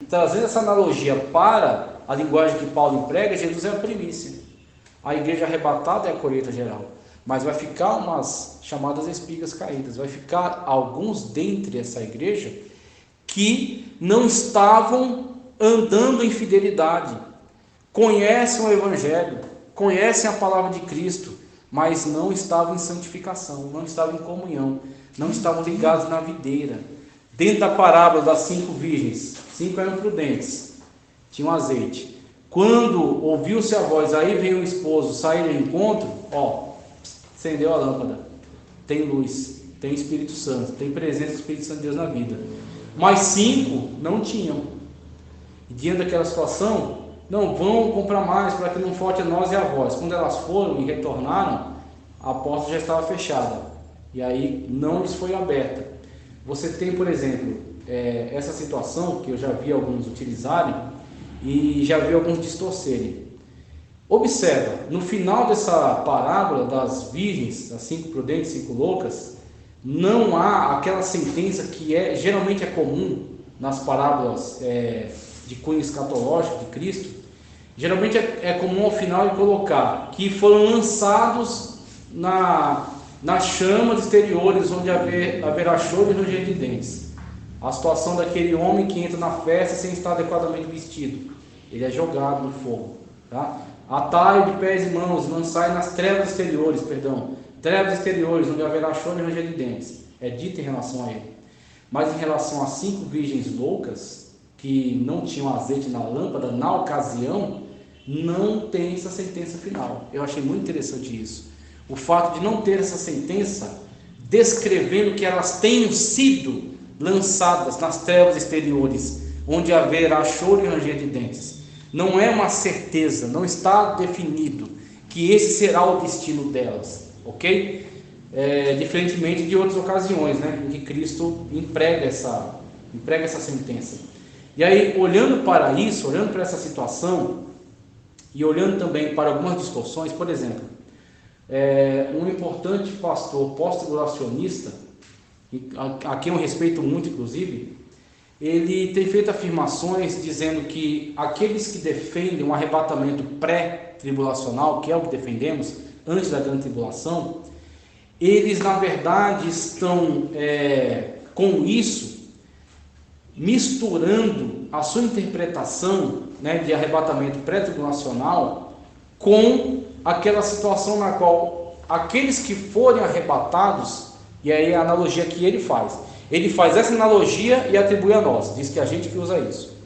trazendo essa analogia para a linguagem que Paulo emprega, Jesus é a primícia. A igreja arrebatada é a colheita geral. Mas vai ficar umas chamadas espigas caídas. Vai ficar alguns dentre essa igreja que não estavam andando em fidelidade. Conhecem o Evangelho, conhecem a palavra de Cristo, mas não estavam em santificação, não estavam em comunhão, não estavam ligados na videira. Dentro da parábola das 5 virgens, 5 eram prudentes, tinham azeite. Quando ouviu-se a voz, aí veio o esposo sair ao encontro, acendeu a lâmpada, tem luz, tem Espírito Santo, tem presença do Espírito Santo de Deus na vida. Mas 5 não tinham. E diante daquela situação, não vão comprar mais para que não falte a nós e a vós. Quando elas foram e retornaram, a porta já estava fechada e aí não lhes foi aberta. Você tem, por exemplo, essa situação que eu já vi alguns utilizarem e já vi alguns distorcerem. Observa, no final dessa parábola das virgens, das 5 prudentes e 5 loucas, não há aquela sentença que geralmente é comum nas parábolas de cunho escatológico de Cristo. Geralmente é comum ao final ele colocar que foram lançados nas chamas exteriores, onde haverá choro e ranger de dentes. A situação daquele homem que entra na festa sem estar adequadamente vestido, ele é jogado no fogo, tá? Atai de pés e mãos, lançai nas trevas exteriores, onde haverá choro e ranger de dentes. É dito em relação a ele. Mas em relação às 5 virgens loucas, que não tinham azeite na lâmpada, na ocasião, não tem essa sentença final. Eu achei muito interessante isso. O fato de não ter essa sentença, descrevendo que elas tenham sido lançadas nas trevas exteriores, onde haverá choro e ranger de dentes. Não é uma certeza, não está definido que esse será o destino delas, ok? Diferentemente de outras ocasiões, né, em que Cristo emprega essa sentença. E aí, olhando para isso, olhando para essa situação, e olhando também para algumas distorções, por exemplo, um importante pastor pós-tribulacionista, a quem eu respeito muito inclusive, ele tem feito afirmações dizendo que aqueles que defendem um arrebatamento pré-tribulacional, que é o que defendemos, antes da grande tribulação, eles na verdade estão com isso misturando a sua interpretação, né, de arrebatamento pré-tribulacional com aquela situação na qual aqueles que forem arrebatados, e aí a analogia que ele faz essa analogia e atribui a nós, diz que a gente que usa isso.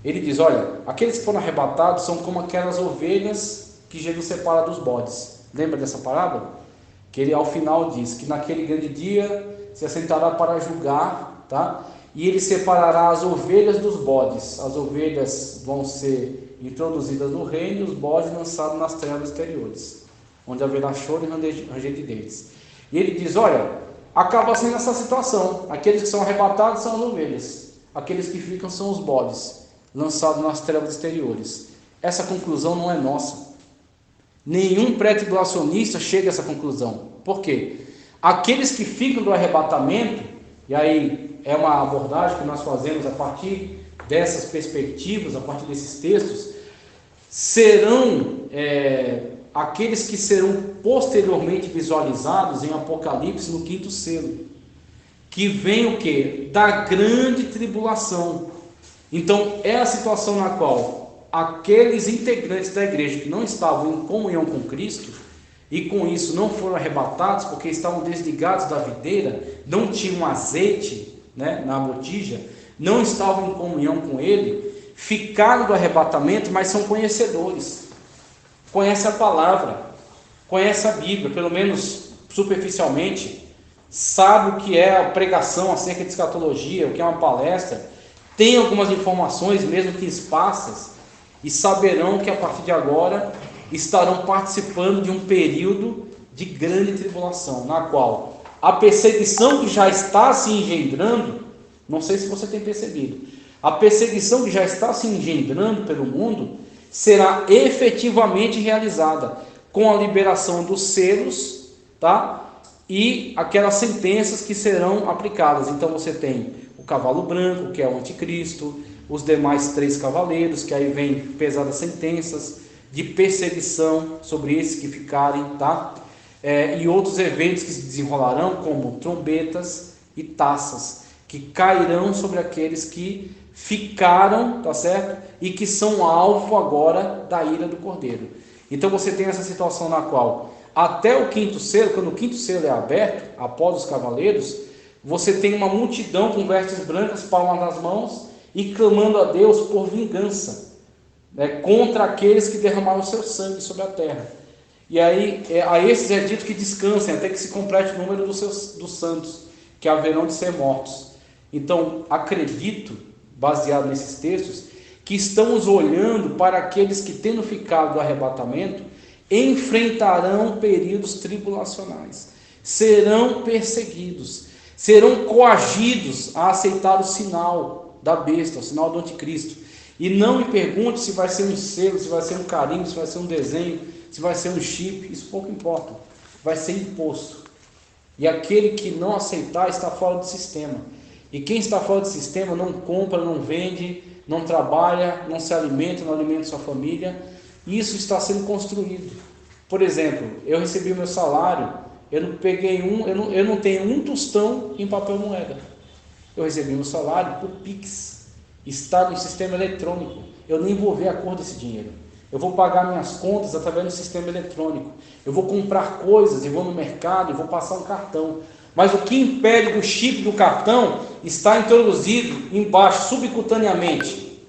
Ele diz, olha, aqueles que foram arrebatados são como aquelas ovelhas que Jesus separa dos bodes. Lembra dessa parábola? Que ele ao final diz que naquele grande dia se assentará para julgar, tá? E ele separará as ovelhas dos bodes. As ovelhas vão ser introduzidas no reino e os bodes lançados nas trevas exteriores, onde haverá choro e ranger de dentes. E ele diz, olha, acaba sendo essa situação. Aqueles que são arrebatados são as ovelhas. Aqueles que ficam são os bodes, lançados nas trevas exteriores. Essa conclusão não é nossa. Nenhum pré-tribulacionista chega a essa conclusão. Por quê? Aqueles que ficam do arrebatamento, e aí é uma abordagem que nós fazemos a partir dessas perspectivas, a partir desses textos, serão aqueles que serão posteriormente visualizados em Apocalipse no 5º selo, que vem o quê? Da grande tribulação. Então é a situação na qual aqueles integrantes da igreja que não estavam em comunhão com Cristo e com isso não foram arrebatados porque estavam desligados da videira, não tinham azeite, né, na botija, não estavam em comunhão com ele, ficaram do arrebatamento, mas são conhecedores, conhecem a palavra, conhecem a Bíblia, pelo menos superficialmente, sabe o que é a pregação acerca de escatologia, o que é uma palestra, tem algumas informações, mesmo que esparsas, e saberão que a partir de agora estarão participando de um período de grande tribulação, na qual a perseguição que já está se engendrando, não sei se você tem percebido, a perseguição que já está se engendrando pelo mundo será efetivamente realizada com a liberação dos selos, tá? E aquelas sentenças que serão aplicadas. Então você tem o cavalo branco, que é o anticristo, os demais 3 cavaleiros, que aí vem pesadas sentenças de perseguição sobre esses que ficarem, tá? E outros eventos que se desenrolarão, como trombetas e taças, que cairão sobre aqueles que ficaram, tá certo? E que são alvo agora da ira do Cordeiro. Então você tem essa situação na qual, até o 5º selo, quando o 5º selo é aberto, após os cavaleiros, você tem uma multidão com vestes brancas, palmas nas mãos, e clamando a Deus por vingança, né, contra aqueles que derramaram o seu sangue sobre a terra. E aí, a esses é dito que descansem, até que se complete o número dos santos, que haverão de ser mortos. Então, acredito, baseado nesses textos, que estamos olhando para aqueles que, tendo ficado do arrebatamento, enfrentarão períodos tribulacionais, serão perseguidos, serão coagidos a aceitar o sinal da besta, o sinal do anticristo. E não me pergunte se vai ser um selo, se vai ser um carimbo, se vai ser um desenho, se vai ser um chip, isso pouco importa, vai ser imposto. E aquele que não aceitar está fora do sistema. E quem está fora do sistema não compra, não vende, não trabalha, não se alimenta, não alimenta sua família. Isso está sendo construído. Por exemplo, eu recebi o meu salário, eu não tenho um tostão em papel moeda. Eu recebi meu salário por Pix, está no sistema eletrônico. Eu nem vou ver a cor desse dinheiro. Eu vou pagar minhas contas através do sistema eletrônico. Eu vou comprar coisas, eu vou no mercado e vou passar um cartão. Mas o que impede do chip do cartão está introduzido embaixo, subcutaneamente.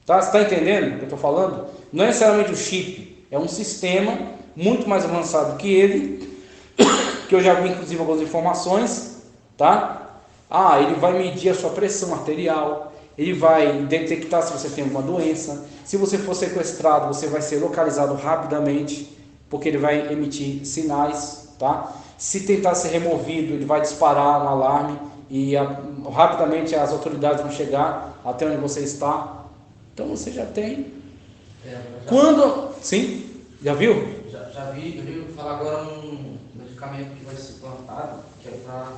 Tá? Você está entendendo o que eu estou falando? Não é necessariamente o chip, é um sistema muito mais avançado que ele, que eu já vi inclusive algumas informações, tá? Ele vai medir a sua pressão arterial, ele vai detectar se você tem alguma doença. Se você for sequestrado, você vai ser localizado rapidamente, porque ele vai emitir sinais, tá? Se tentar ser removido, ele vai disparar um alarme e rapidamente as autoridades vão chegar até onde você está. Então você já tem. Sim? Já viu? Já vi, eu vou falar agora um medicamento que vai ser plantado, que é para...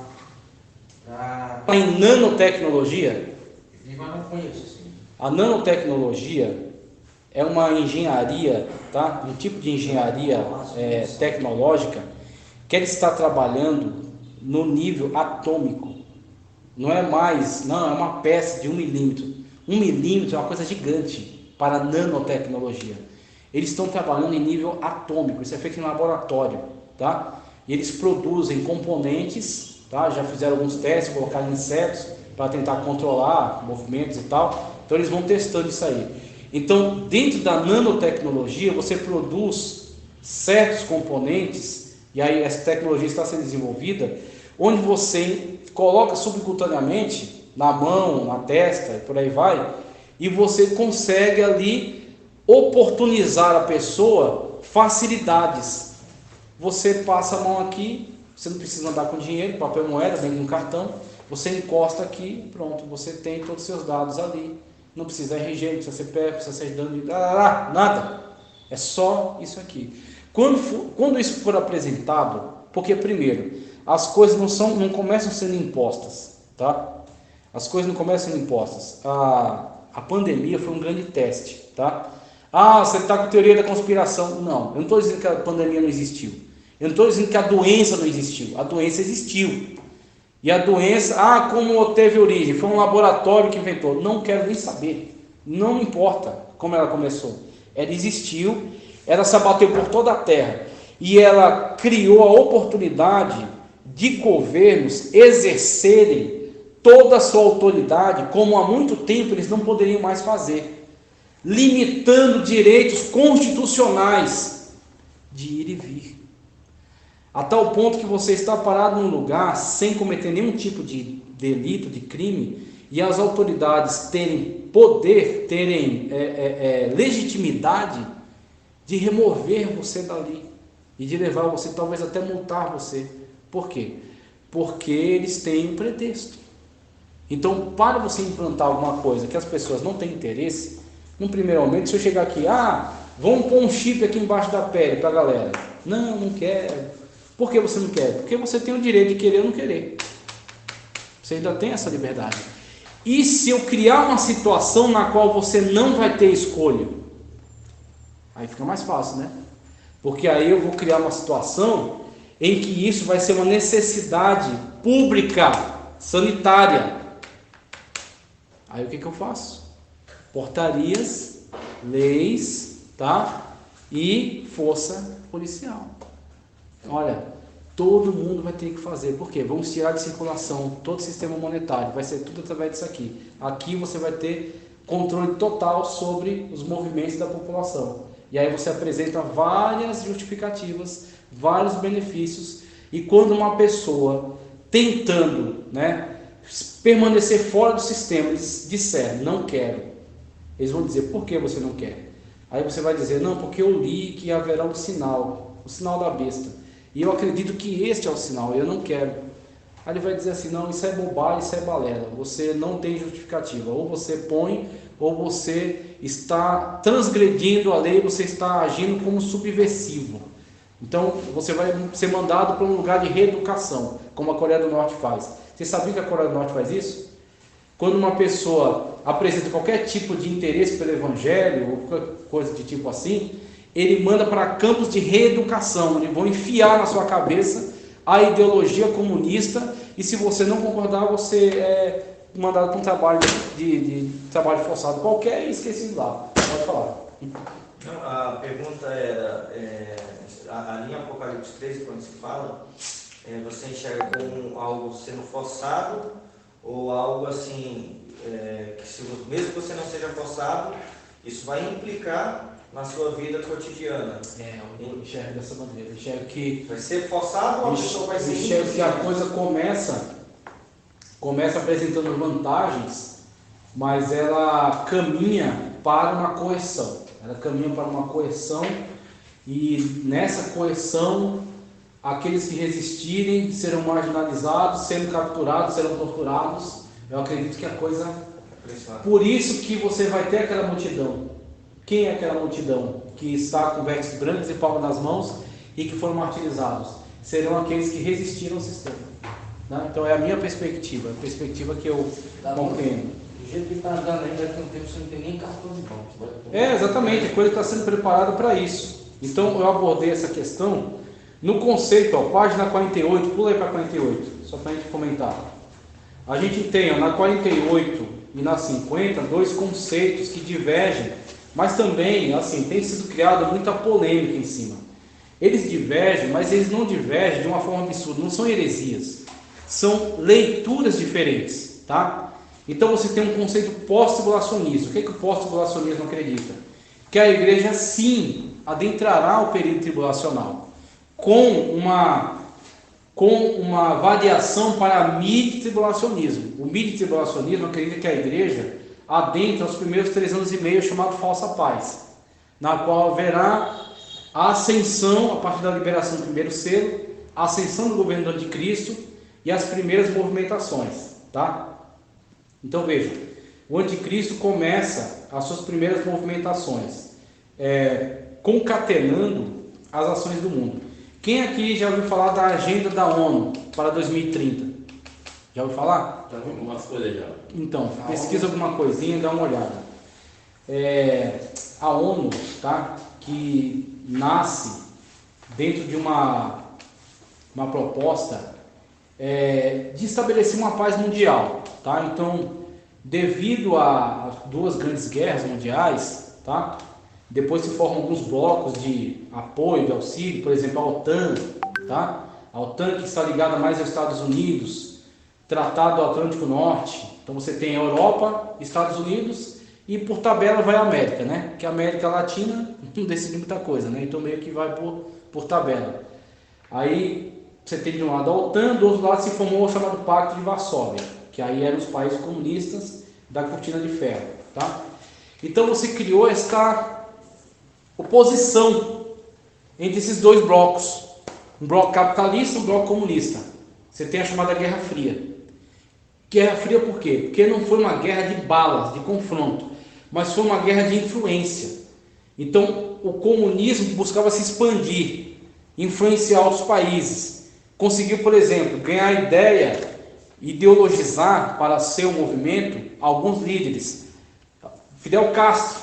Em nanotecnologia, Mas não conheço, assim. A nanotecnologia é uma engenharia, tá? Um tipo de engenharia tecnológica que ele está trabalhando no nível atômico. Não é uma peça de 1 milímetro. 1 milímetro é uma coisa gigante para a nanotecnologia. Eles estão trabalhando em nível atômico, isso é feito em laboratório, tá? E eles produzem componentes, tá? Já fizeram alguns testes, colocaram insetos para tentar controlar movimentos e tal. Então eles vão testando isso aí. Então, dentro da nanotecnologia, você produz certos componentes, e aí essa tecnologia está sendo desenvolvida, onde você coloca subcutaneamente, na mão, na testa, e por aí vai, e você consegue ali oportunizar a pessoa facilidades. Você passa a mão aqui, você não precisa andar com dinheiro, papel moeda, vem com cartão, você encosta aqui, pronto, você tem todos os seus dados ali. Não precisa RG, não precisa CPF, não precisa certidão de nada. É só isso aqui. Quando isso for apresentado, porque primeiro, as coisas não começam sendo impostas, tá? As coisas não começam sendo impostas. A pandemia foi um grande teste, tá? Você está com teoria da conspiração. Não, eu não estou dizendo que a pandemia não existiu. Eu não estou dizendo que a doença não existiu. A doença existiu. E a doença, como teve origem? Foi um laboratório que inventou. Não quero nem saber. Não me importa como ela começou. Ela existiu, ela se abateu por toda a terra. E ela criou a oportunidade de governos exercerem toda a sua autoridade, como há muito tempo eles não poderiam mais fazer. Limitando direitos constitucionais de ir e vir. A tal ponto que você está parado num lugar sem cometer nenhum tipo de delito, de crime, e as autoridades terem poder, terem legitimidade de remover você dali e de levar você, talvez até multar você. Por quê? Porque eles têm um pretexto. Então, para você implantar alguma coisa que as pessoas não têm interesse, no primeiro momento, se eu chegar aqui, vamos pôr um chip aqui embaixo da pele para a galera. Não quero. Por que você não quer? Porque você tem o direito de querer ou não querer. Você ainda tem essa liberdade. E se eu criar uma situação na qual você não vai ter escolha? Aí fica mais fácil, né? Porque aí eu vou criar uma situação em que isso vai ser uma necessidade pública, sanitária. Aí o que eu faço? Portarias, leis, tá? E força policial. Olha, todo mundo vai ter que fazer. Por quê? Vamos tirar de circulação todo o sistema monetário. Vai ser tudo através disso aqui. Aqui você vai ter controle total sobre os movimentos da população. E aí você apresenta várias justificativas, vários benefícios. E quando uma pessoa tentando, né, permanecer fora do sistema, eles disser, não quero. Eles vão dizer, por que você não quer? Aí você vai dizer, não, porque eu li que haverá um sinal, o sinal da besta. E eu acredito que este é o sinal, eu não quero. Aí ele vai dizer assim, não, isso é bobagem, isso é balela. Você não tem justificativa. Ou você põe, ou você está transgredindo a lei, você está agindo como subversivo. Então, você vai ser mandado para um lugar de reeducação, como a Coreia do Norte faz. Você sabia que a Coreia do Norte faz isso? Quando uma pessoa apresenta qualquer tipo de interesse pelo evangelho, ou qualquer coisa de tipo assim, ele manda para campos de reeducação, eles vão enfiar na sua cabeça a ideologia comunista, e se você não concordar, você é mandado para um trabalho de trabalho forçado qualquer e esquecido lá. Pode falar. Não, a pergunta era, a linha Apocalipse 13, quando se fala, você enxerga como algo sendo forçado, ou algo assim, que mesmo que você não seja forçado, isso vai implicar na sua vida cotidiana? Eu enxergo dessa maneira. Eu enxergo que vai ser forçado ou a pessoa vai ser enxergo que a coisa começa apresentando vantagens, mas ela caminha para uma coerção. Ela caminha para uma coerção, e nessa coerção aqueles que resistirem serão marginalizados, sendo capturados, serão torturados. Eu acredito que a coisa... Por isso que você vai ter aquela multidão. Quem é aquela multidão que está com vestes brancas e palmas nas mãos e que foram martirizados? Serão aqueles que resistiram ao sistema. Né? Então é a minha perspectiva, a perspectiva que eu compreendo. Do jeito que está andando ainda, daqui a um tempo você não tem nem cartão de banco. Exatamente, a coisa está sendo preparada para isso. Então eu abordei essa questão no conceito, página 48, pula aí para 48, só para a gente comentar. A gente tem na 48 e na 50 dois conceitos que divergem, mas também assim, tem sido criada muita polêmica em cima. Eles divergem, mas eles não divergem de uma forma absurda, não são heresias, são leituras diferentes, tá? Então você tem um conceito pós-tribulacionista. O que o pós-tribulacionismo acredita? Que a igreja sim adentrará o período tribulacional, com uma variação para mid-tribulacionismo. O mid-tribulacionismo acredita que a igreja adentra os primeiros 3 anos e meio, chamado falsa paz, na qual haverá a ascensão, a partir da liberação do primeiro selo, a ascensão do governo do anticristo e as primeiras movimentações, tá? Então veja, o anticristo começa as suas primeiras movimentações, concatenando as ações do mundo. Quem aqui já ouviu falar da agenda da ONU para 2030? Já ouviu falar? Já ouvi algumas coisas já. Então, pesquisa alguma coisinha e dá uma olhada. A ONU, tá, que nasce dentro de uma proposta de estabelecer uma paz mundial, tá? Então, devido a 2 grandes guerras mundiais, tá? Depois se formam alguns blocos de apoio, de auxílio, por exemplo, a OTAN, tá? A OTAN que está ligada mais aos Estados Unidos, Tratado do Atlântico Norte. Então você tem a Europa, Estados Unidos e por tabela vai a América, né? Que a América Latina não decide muita coisa, né? Então meio que vai por tabela. Aí você tem de um lado a OTAN, do outro lado se formou o chamado Pacto de Varsóvia, que aí eram os países comunistas da cortina de ferro, tá? Então você criou esta oposição entre esses 2 blocos, um bloco capitalista e um bloco comunista. Você tem a chamada Guerra Fria. Guerra Fria por quê? Porque não foi uma guerra de balas, de confronto, mas foi uma guerra de influência. Então o comunismo buscava se expandir, influenciar outros países. Conseguiu, por exemplo, ganhar a ideia ideologizar para seu movimento alguns líderes. Fidel Castro,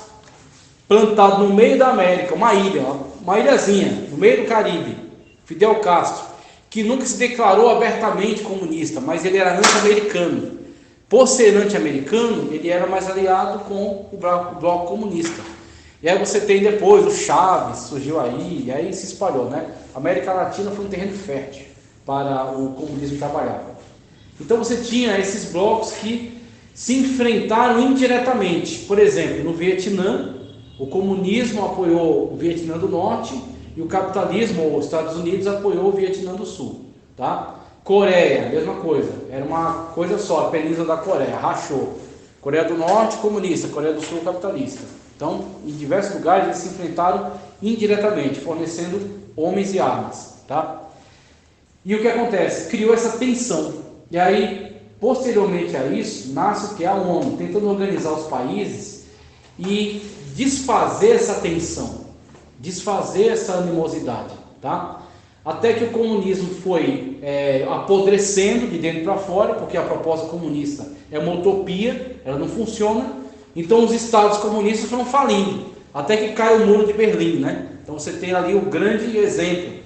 plantado no meio da América, uma ilhazinha, no meio do Caribe. Fidel Castro, que nunca se declarou abertamente comunista, mas ele era anti-americano. Por ser anti-americano, ele era mais aliado com o bloco comunista. E aí você tem depois o Chaves, surgiu aí, e aí se espalhou, né? A América Latina foi um terreno fértil para o comunismo trabalhar. Então você tinha esses blocos que se enfrentaram indiretamente. Por exemplo, no Vietnã, o comunismo apoiou o Vietnã do Norte e o capitalismo, os Estados Unidos, apoiou o Vietnã do Sul. Tá? Coreia, mesma coisa. Era uma coisa só, a Península da Coreia, rachou. Coreia do Norte, comunista. Coreia do Sul, capitalista. Então, em diversos lugares, eles se enfrentaram indiretamente, fornecendo homens e armas. Tá? E o que acontece? Criou essa tensão. E aí, posteriormente a isso, nasce o que? A ONU, tentando organizar os países e desfazer essa tensão, desfazer essa animosidade, tá? Até que o comunismo foi apodrecendo de dentro para fora, porque a proposta comunista é uma utopia, ela não funciona, então os estados comunistas foram falindo, até que cai o muro de Berlim, né? Então você tem ali o grande exemplo,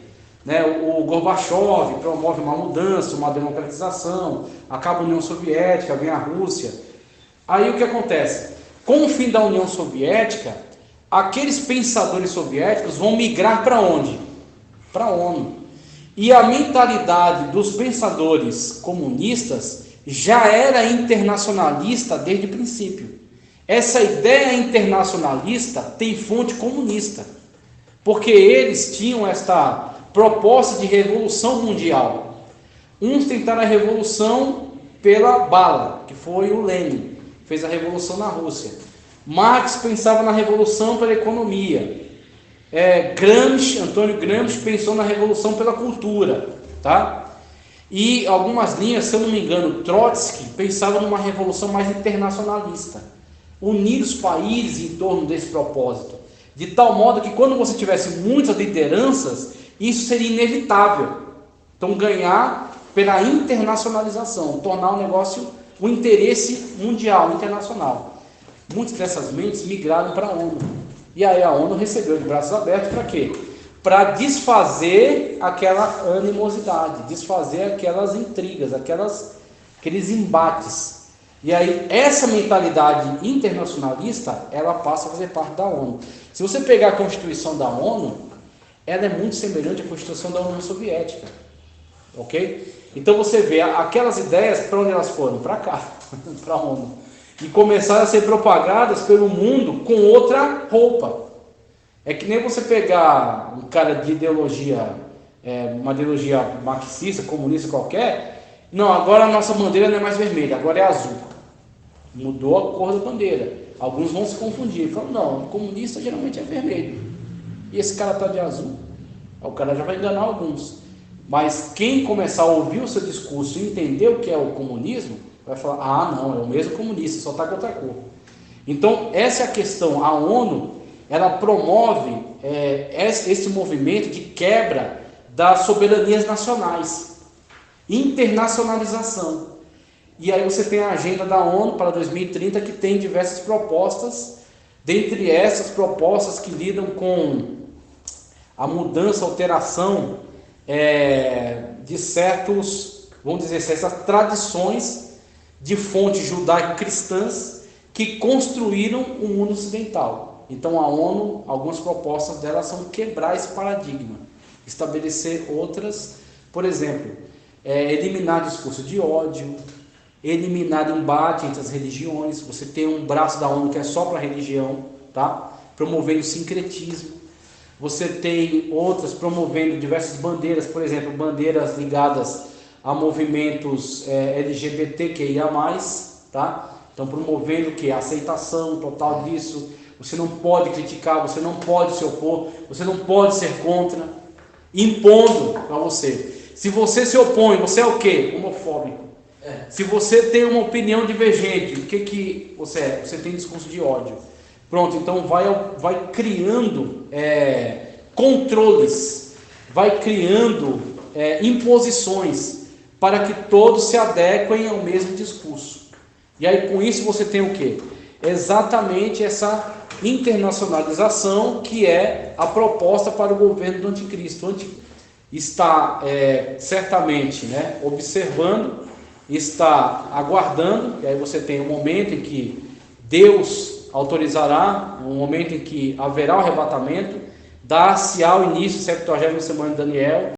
né? O Gorbachev promove uma mudança, uma democratização, acaba a União Soviética, vem a Rússia. Aí o que acontece? Com o fim da União Soviética, aqueles pensadores soviéticos vão migrar para onde? Para a ONU. E a mentalidade dos pensadores comunistas já era internacionalista desde o princípio. Essa ideia internacionalista tem fonte comunista, porque eles tinham esta proposta de revolução mundial. Uns tentaram a revolução pela bala, que foi o Lenin, fez a revolução na Rússia. Marx pensava na revolução pela economia. Antônio Gramsci pensou na revolução pela cultura, tá? E algumas linhas, se eu não me engano, Trotsky pensava numa revolução mais internacionalista, unir os países em torno desse propósito, de tal modo que quando você tivesse muitas lideranças, isso seria inevitável. Então ganhar pela internacionalização, tornar o negócio um interesse mundial, internacional. Muitas dessas mentes migraram para a ONU. E aí a ONU recebeu de braços abertos para quê? Para desfazer aquela animosidade, desfazer aquelas intrigas, aqueles embates. E aí essa mentalidade internacionalista, ela passa a fazer parte da ONU. Se você pegar a Constituição da ONU, ela é muito semelhante à Constituição da União Soviética. Ok? Então você vê aquelas ideias, para onde elas foram? Para cá, para a ONU. E começaram a ser propagadas pelo mundo com outra roupa. É que nem você pegar um cara de ideologia, uma ideologia marxista, comunista qualquer, não, agora a nossa bandeira não é mais vermelha, agora é azul. Mudou a cor da bandeira. Alguns vão se confundir, falam, não, o comunista geralmente é vermelho. E esse cara está de azul, o cara já vai enganar alguns. Mas quem começar a ouvir o seu discurso e entender o que é o comunismo, vai falar, ah não, é o mesmo comunista, só está com outra cor. Então essa é a questão. A ONU, ela promove esse movimento de quebra das soberanias nacionais, internacionalização. E aí você tem a agenda da ONU para 2030, que tem diversas propostas, dentre essas propostas que lidam com a mudança, alteração de certas tradições de fontes judaico-cristãs que construíram o mundo ocidental. Então a ONU, algumas propostas dela são quebrar esse paradigma, estabelecer outras, por exemplo, eliminar discurso de ódio, eliminar embate entre as religiões. Você tem um braço da ONU que é só para religião, tá? Promovendo o sincretismo. Você tem outras promovendo diversas bandeiras, por exemplo, bandeiras ligadas a movimentos LGBTQIA+, tá? Então promovendo o que? A aceitação total disso. Você não pode criticar, você não pode se opor, você não pode ser contra, impondo para você. Se você se opõe, você é o quê? Homofóbico. Se você tem uma opinião divergente, o que você é? Você tem discurso de ódio. Pronto, então vai criando controles, vai criando imposições para que todos se adequem ao mesmo discurso. E aí com isso você tem o quê? Exatamente essa internacionalização que é a proposta para o governo do anticristo. Está certamente, né, observando, está aguardando, e aí você tem um momento em que Deus autorizará, um momento em que haverá o arrebatamento, dar-se-á o início da 70ª semana de Daniel,